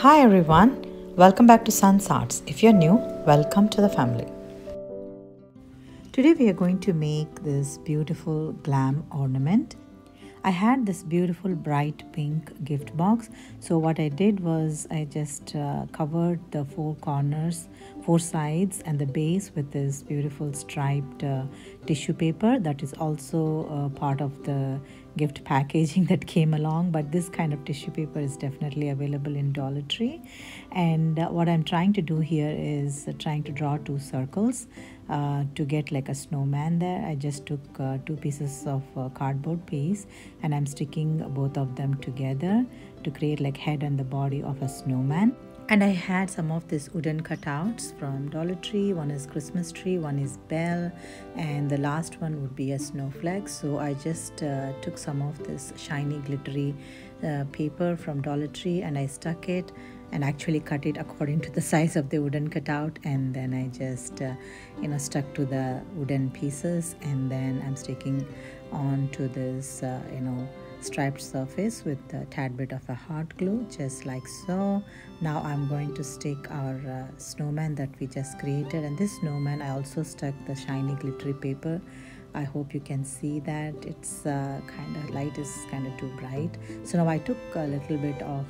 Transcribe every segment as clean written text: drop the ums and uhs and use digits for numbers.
Hi everyone, welcome back to Sun's Arts. If you're new, welcome to the family. Today we are going to make this beautiful glam ornament. I had this beautiful bright pink gift box, so what I did was I just covered the four corners, four sides and the base with this beautiful striped tissue paper that is also part of the gift packaging that came along, but this kind of tissue paper is definitely available in Dollar Tree. And what I'm trying to do here is trying to draw two circles to get like a snowman there. I just took two pieces of cardboard piece and I'm sticking both of them together to create like head and the body of a snowman. And I had some of these wooden cutouts from Dollar Tree. One is Christmas tree, one is bell, and the last one would be a snowflake. So I just took some of this shiny glittery paper from Dollar Tree and I stuck it and actually cut it according to the size of the wooden cutout, and then I just stuck to the wooden pieces, and then I'm sticking on to this striped surface with a tad bit of a hot glue, just like so. Now I'm going to stick our snowman that we just created, and this snowman I also stuck the shiny glittery paper. I hope you can see that it's kind of light is kind of too bright. So now I took a little bit of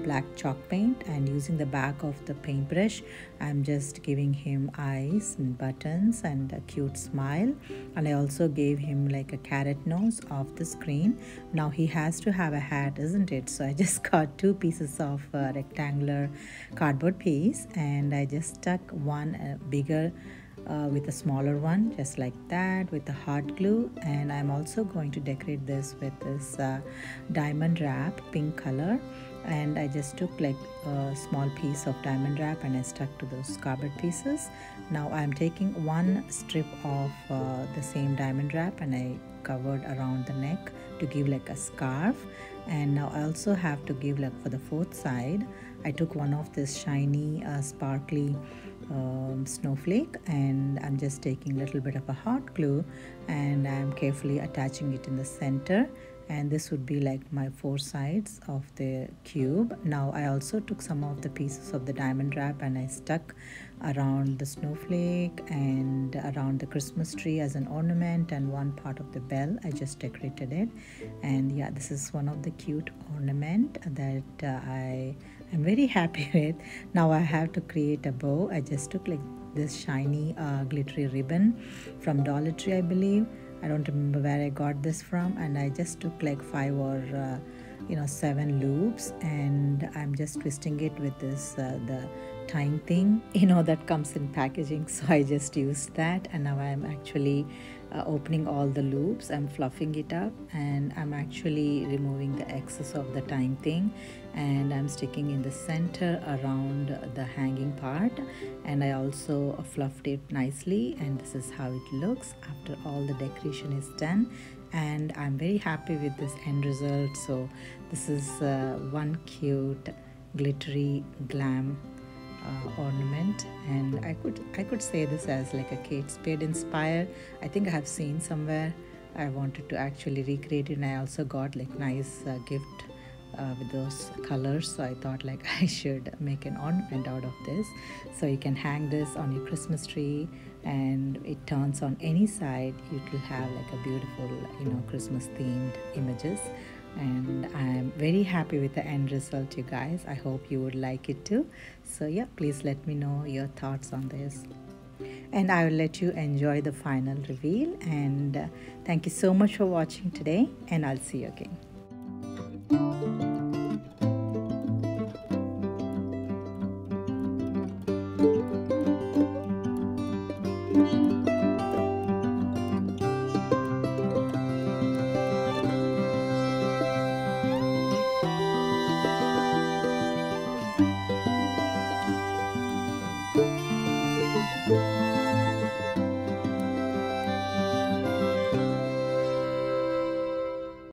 black chalk paint, and using the back of the paintbrush I'm just giving him eyes and buttons and a cute smile, and I also gave him like a carrot nose off the screen. Now he has to have a hat, isn't it? So I just got two pieces of rectangular cardboard piece and I just stuck one bigger with a smaller one, just like that, with the hot glue. And I'm also going to decorate this with this diamond wrap, pink color, and I just took like a small piece of diamond wrap and I stuck to those cardboard pieces. Now I'm taking one strip of the same diamond wrap and I covered around the neck to give like a scarf. And now I also have to give like for the fourth side, I took one of this shiny sparkly snowflake, and I'm just taking a little bit of a hot glue and I'm carefully attaching it in the center, and this would be like my four sides of the cube. Now I also took some of the pieces of the diamond wrap and I stuck around the snowflake and around the Christmas tree as an ornament, and one part of the bell I just decorated it. And yeah, this is one of the cute ornament that I am very happy with. Now I have to create a bow. I just took like this shiny glittery ribbon from Dollar Tree, I believe. I don't remember where I got this from, and I just took like 5 or 7 loops, and I'm just twisting it with this the tying thing that comes in packaging. So I just used that, and now I'm actually opening all the loops. I'm fluffing it up and I'm actually removing the excess of the tying thing, and I'm sticking in the center around the hanging part, and I also fluffed it nicely, and this is how it looks after all the decoration is done. And I'm very happy with this end result. So this is one cute glittery glam ornament, and I could say this as like a Kate Spade inspired. I think I have seen somewhere. I wanted to actually recreate it, and I also got like nice gift with those colors, so I thought like I should make an ornament out of this. So you can hang this on your Christmas tree and it turns on any side. It will have like a beautiful Christmas themed images, and I'm very happy with the end result, you guys. I hope you would like it too. So yeah, please let me know your thoughts on this, and I will let you enjoy the final reveal. And thank you so much for watching today, and I'll see you again. Thank you.